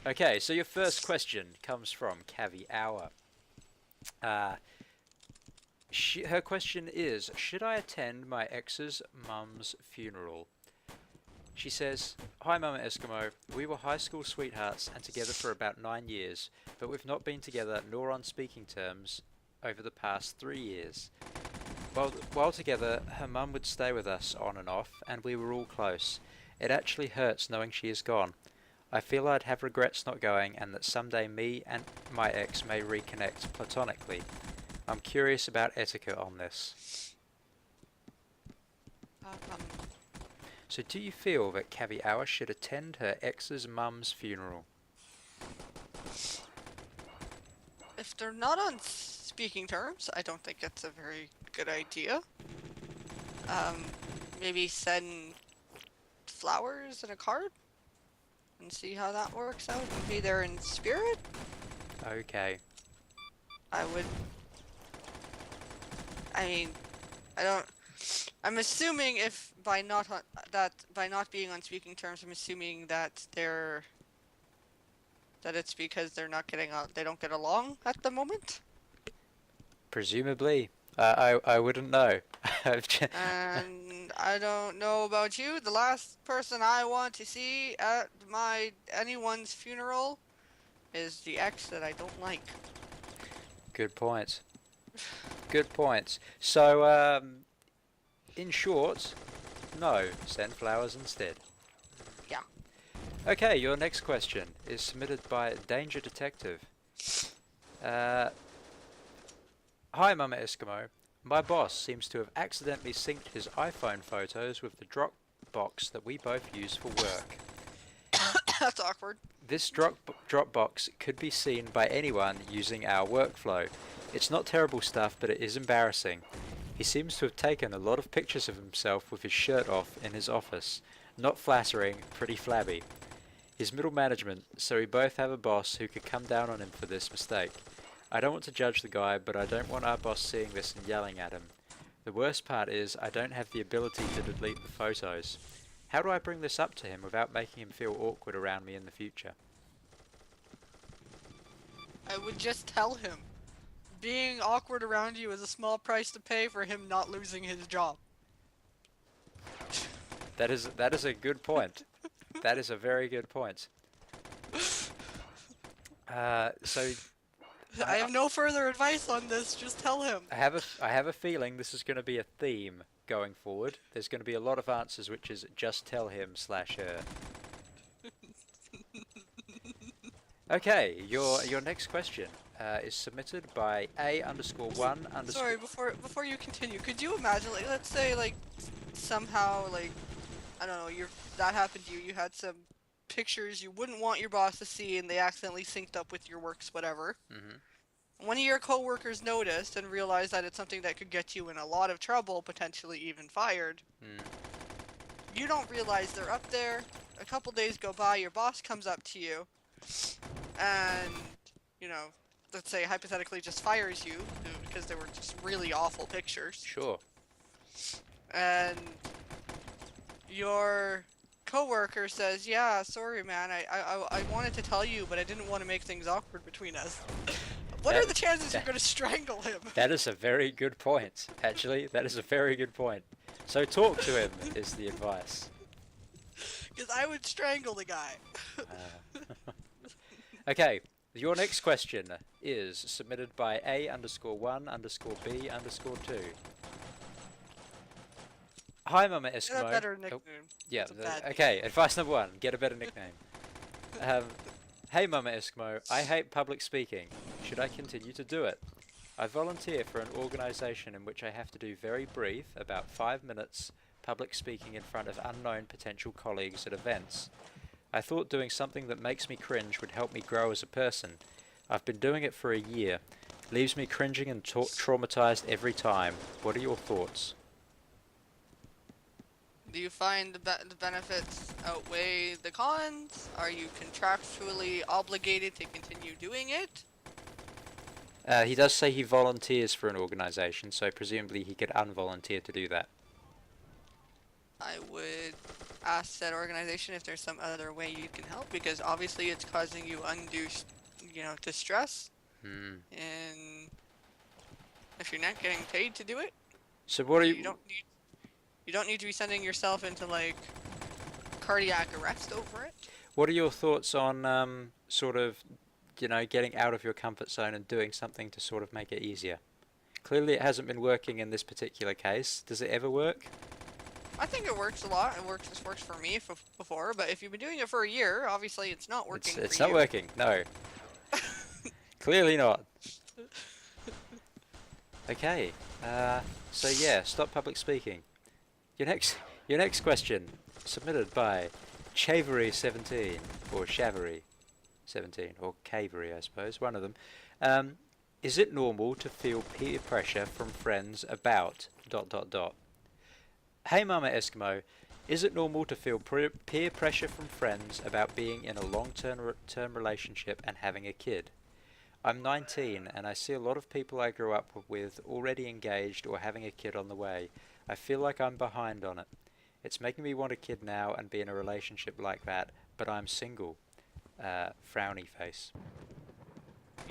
Okay, so your first question comes from Cavi Hour. Uh, her question is, should I attend my ex's mum's funeral? She says, "Hi Mama Eskimo, we were high school sweethearts and together for about 9 years, but we've not been together nor on speaking terms over the past 3 years. While together, her mum would stay with us on and off, and we were all close. It actually hurts knowing she is gone. I feel I'd have regrets not going and that someday me and my ex may reconnect platonically. I'm curious about etiquette on this." Um, So do you feel that Cavi Hour should attend her ex's mum's funeral? if they're not on speaking terms, I don't think it's a very good idea. Um, maybe send flowers and a card and see how that works out and be there in spirit. Okay. I would. I mean, I don't. I'm assuming if by not by not being on speaking terms, I'm assuming that it's because they're not getting they don't get along at the moment. Presumably. I wouldn't know. And I don't know about you. The last person I want to see at anyone's funeral is the ex that I don't like. Good point. Good points. So, in short, no, send flowers instead. Yeah. Okay, your next question is submitted by Danger Detective. Hi, Mama Eskimo. My boss seems to have accidentally synced his iPhone photos with the Dropbox that we both use for work. That's awkward. This Dropbox could be seen by anyone using our workflow. It's not terrible stuff, but it is embarrassing. He seems to have taken a lot of pictures of himself with his shirt off in his office. Not flattering, pretty flabby. He's middle management, so we both have a boss who could come down on him for this mistake. I don't want to judge the guy, but I don't want our boss seeing this and yelling at him. The worst part is, I don't have the ability to delete the photos. How do I bring this up to him without making him feel awkward around me in the future? I would just tell him. Being awkward around you is a small price to pay for him not losing his job. That is a good point. That is a very good point. So I have no further advice on this, just tell him. I have a feeling this is going to be a theme going forward. There's going to be a lot of answers which is just tell him / her. Okay, your next question is submitted by A_1_. Sorry, before you continue, could you imagine, like, let's say, like, somehow, like, I don't know, that happened to you, you had some pictures you wouldn't want your boss to see and they accidentally synced up with your works, whatever. One of your coworkers noticed and realized that it's something that could get you in a lot of trouble, potentially even fired. You don't realize they're up there. A couple days go by, your boss comes up to you and, you know, let's say hypothetically just fires you because they were just really awful pictures. Sure. And your coworker says, "Yeah, sorry man, I wanted to tell you, but I didn't want to make things awkward between us." What are the chances you're going to strangle him? That is a very good point, actually. That is a very good point. So talk to him, is the advice. Because I would strangle the guy. Okay, your next question is submitted by A_1_B_2. Hi, Mama Eskimo. Get a better nickname. Yeah, It's okay, advice number 1, get a better nickname. Hey Mama Eskimo, I hate public speaking. Should I continue to do it? I volunteer for an organisation in which I have to do very brief, about 5 minutes, public speaking in front of unknown potential colleagues at events. I thought doing something that makes me cringe would help me grow as a person. I've been doing it for a year. Leaves me cringing and traumatized every time. What are your thoughts? Do you find the benefits outweigh the cons? Are you contractually obligated to continue doing it? He does say he volunteers for an organisation, so presumably he could unvolunteer to do that. I would ask said organization if there's some other way you can help, because obviously it's causing you undue, distress, Hmm. and if you're not getting paid to do it, So what are you you? don't need to be sending yourself into like cardiac arrest over it. What are your thoughts on sort of, getting out of your comfort zone and doing something to sort of make it easier? Clearly, it hasn't been working in this particular case. Does it ever work? I think it works a lot. It's worked for me before, but if you've been doing it for a year, obviously it's not working for It's not you. working. No, clearly not. Okay. So yeah, stop public speaking. Your next question, submitted by Chavery17 or Shavery17 or Cavery, I suppose, one of them. Is it normal to feel peer pressure from friends about ... Hey Mama Eskimo, is it normal to feel peer pressure from friends about being in a long-term relationship and having a kid? I'm 19 and I see a lot of people I grew up with already engaged or having a kid on the way. I feel like I'm behind on it. It's making me want a kid now and be in a relationship like that, but I'm single. Frowny face.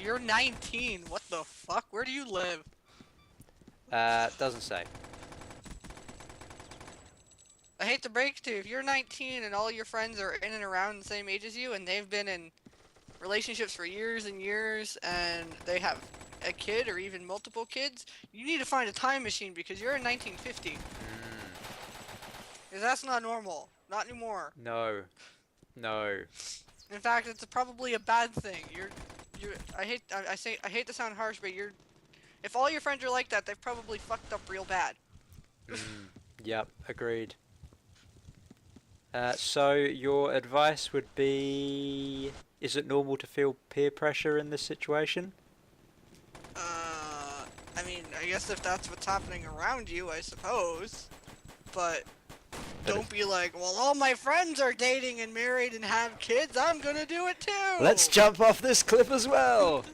You're 19. What the fuck? Where do you live? Doesn't say. I hate to break it to you. If you're 19 and all your friends are in and around the same age as you, and they've been in relationships for years and years, and they have a kid or even multiple kids, you need to find a time machine because you're in 1950. Because that's not normal. Not anymore. No. No. In fact, it's probably a bad thing. I hate to sound harsh, but if all your friends are like that, they've probably fucked up real bad. Yep, agreed. So your advice would be, is it normal to feel peer pressure in this situation? I mean, I guess if that's what's happening around you, I suppose. But don't be like, well, all my friends are dating and married and have kids, I'm gonna do it too! Let's jump off this cliff as well!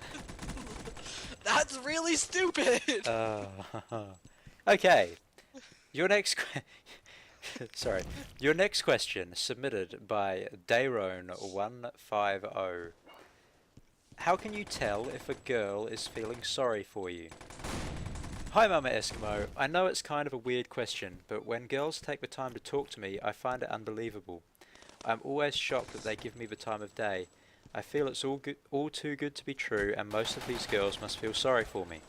That's really stupid! Okay. Your next Your next question, submitted by Dayrone150. How can you tell if a girl is feeling sorry for you? Hi Mama Eskimo, I know it's kind of a weird question, but when girls take the time to talk to me, I find it unbelievable. I'm always shocked that they give me the time of day. I feel it's all too good to be true, and most of these girls must feel sorry for me.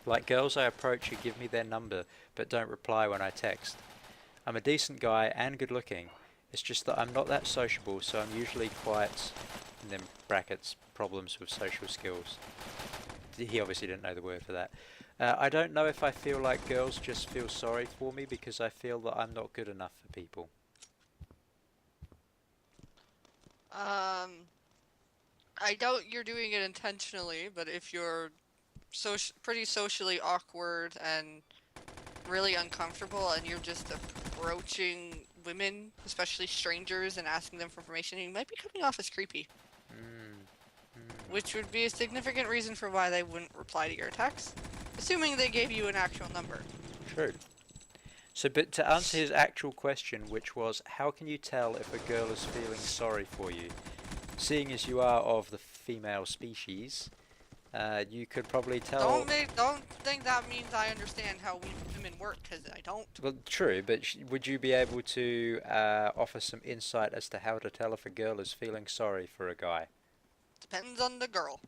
Like girls I approach who give me their number, but don't reply when I text. I'm a decent guy and good looking. It's just that I'm not that sociable, so I'm usually quite, in them brackets, problems with social skills. He obviously didn't know the word for that. I don't know if I feel like girls just feel sorry for me because I feel that I'm not good enough for people. I doubt you're doing it intentionally, but if you're pretty socially awkward and really uncomfortable and you're just approaching women, especially strangers, and asking them for information, you might be coming off as creepy. Which would be a significant reason for why they wouldn't reply to your text, assuming they gave you an actual number. True. So, but to answer his actual question, which was, how can you tell if a girl is feeling sorry for you? Seeing as you are of the female species, you could probably tell... Don't think that means I understand how women work, because I don't. Well, true, but would you be able to offer some insight as to how to tell if a girl is feeling sorry for a guy? Depends on the girl.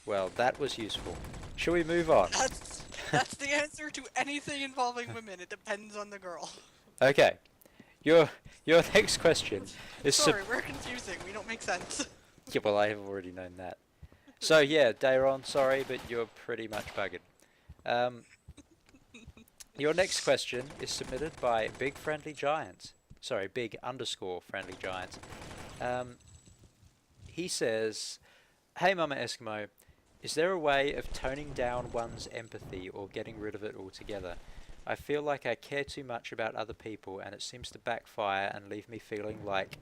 Well, that was useful. Shall we move on? That's the answer to anything involving women. It depends on the girl. Okay. Your next question is... Sorry, we're confusing. We don't make sense. Yeah, well, I have already known that. So, yeah, Dayron, sorry, but you're pretty much buggered. Your next question is submitted by Big Friendly Giant. Sorry, Big_Friendly Giant. He says, hey Mama Eskimo, is there a way of toning down one's empathy or getting rid of it altogether? I feel like I care too much about other people and it seems to backfire and leave me feeling like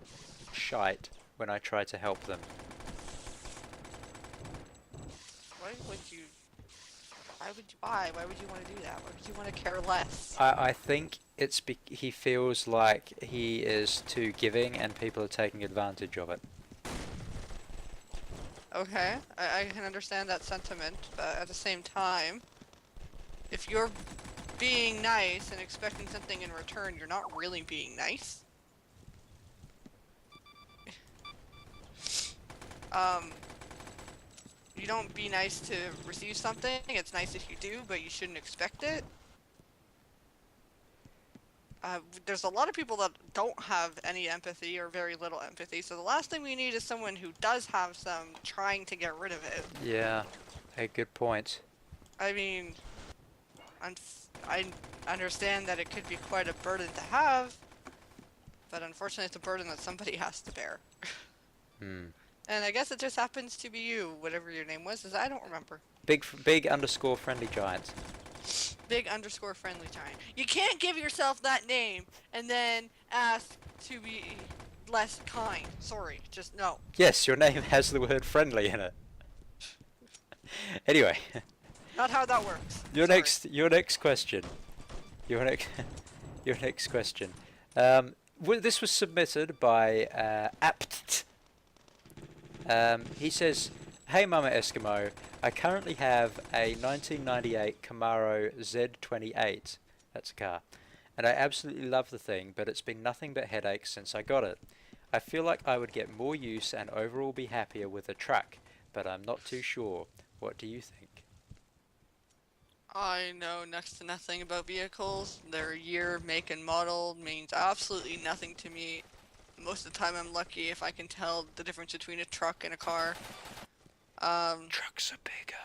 shite when I try to help them. Why would you want to do that? Why would you want to care less? I think he feels like he is too giving and people are taking advantage of it. Okay, I can understand that sentiment, but at the same time, if you're being nice and expecting something in return, you're not really being nice. Um, you don't be nice to receive something. It's nice if you do, but you shouldn't expect it. There's a lot of people that don't have any empathy or very little empathy, so the last thing we need is someone who does have some trying to get rid of it. Yeah, a good point. I mean, I understand that it could be quite a burden to have, but unfortunately it's a burden that somebody has to bear. Hmm. And I guess it just happens to be you, whatever your name was, is I don't remember. Big underscore friendly giant. Big underscore friendly giant. You can't give yourself that name and then ask to be less kind. Sorry, just no. Yes, your name has the word friendly in it. Anyway, Not how that works. your Sorry. your next question. Your next your next question. This was submitted by Apt. He says, "Hey Mama Eskimo, I currently have a 1998 Camaro Z28. That's a car. And I absolutely love the thing, but it's been nothing but headaches since I got it. I feel like I would get more use and overall be happier with a truck, but I'm not too sure. What do you think?" I know next to nothing about vehicles. Their year, make, and model means absolutely nothing to me. Most of the time I'm lucky if I can tell the difference between a truck and a car. Trucks are bigger.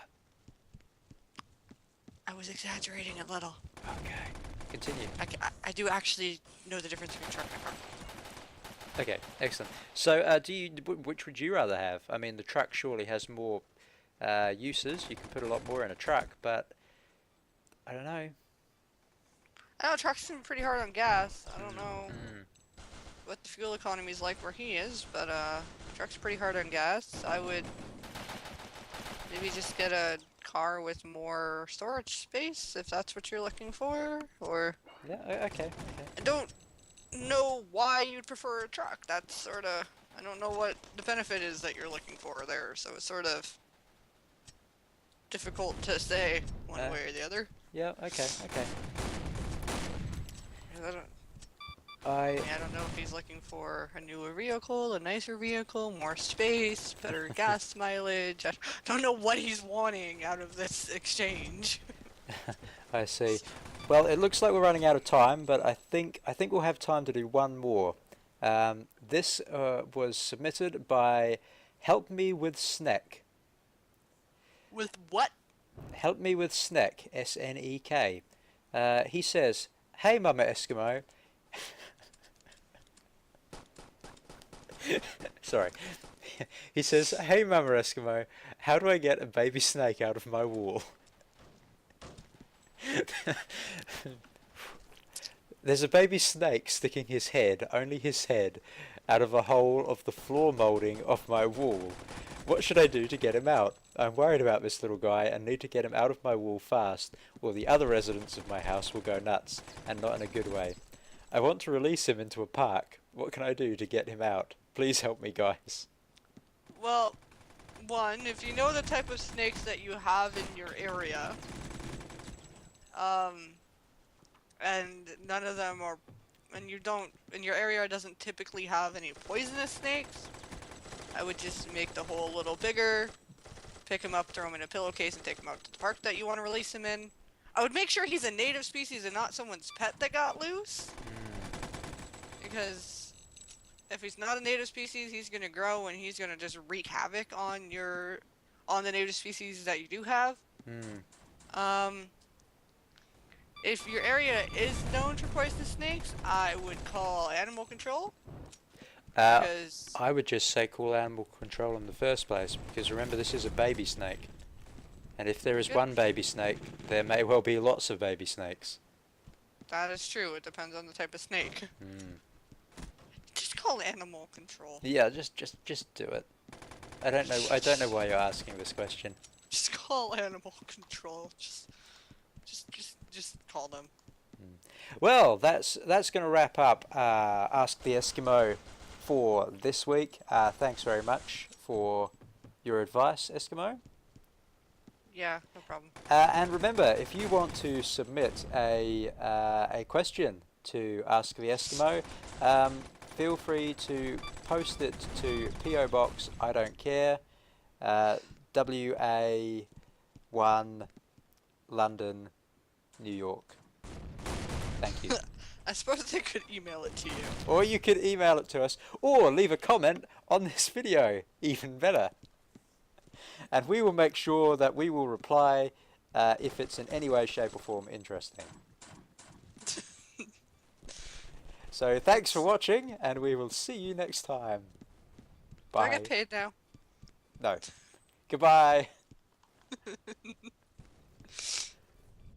I was exaggerating a little. Okay. Continue. I do actually know the difference between a truck and a car. Okay, excellent. So, which would you rather have? I mean, the truck surely has more uses. You can put a lot more in a truck, but I don't know. I know trucks seem pretty hard on gas. I don't know Mm. what the fuel economy is like where he is, but truck's pretty hard on gas. I would maybe just get a car with more storage space if that's what you're looking for, or Yeah. Okay. I don't know why you'd prefer a truck. That's sort of, I don't know what the benefit is that you're looking for there, so it's sort of difficult to say one way or the other. Yeah. Okay. Okay. I don't know if he's looking for a newer vehicle, a nicer vehicle, more space, better gas mileage. I don't know what he's wanting out of this exchange. I see. Well, it looks like we're running out of time, but I think we'll have time to do one more. This was submitted by Help Me with Snek. With what? Help Me with Snek. SNEK. He says, "Hey Mama Eskimo." Sorry. He says, "Hey Mama Eskimo, how do I get a baby snake out of my wall?" There's a baby snake sticking his head, only his head, out of a hole of the floor molding of my wall. What should I do to get him out? I'm worried about this little guy and need to get him out of my wall fast, or the other residents of my house will go nuts, and not in a good way. I want to release him into a park. What can I do to get him out? Please help me, guys. Well, one, if you know the type of snakes that you have in your area, and none of them are, and you don't, and your area doesn't typically have any poisonous snakes, I would just make the hole a little bigger, pick him up, throw him in a pillowcase, and take him out to the park that you want to release him in. I would make sure he's a native species and not someone's pet that got loose, because if he's not a native species, he's gonna grow and he's gonna just wreak havoc on the native species that you do have. If your area is known for poisonous snakes, I would call animal control. Because I would just say call animal control in the first place, because remember this is a baby snake. And if there is one baby snake, there may well be lots of baby snakes. that is true, it depends on the type of snake. Just call animal control. Yeah, just do it. I don't know why you're asking this question. Just call animal control. Just call them. Well, that's going to wrap up Ask the Eskimo for this week. Thanks very much for your advice, Eskimo. Yeah, no problem. And remember, if you want to submit a question to Ask the Eskimo, feel free to post it to PO Box I don't care, WA1 London, New York. Thank you. I suppose they could email it to you. Or you could email it to us, or leave a comment on this video, even better. And we will make sure that we will reply if it's in any way, shape or form interesting. So thanks for watching, and we will see you next time. Do I Bye. get paid now? No. Goodbye.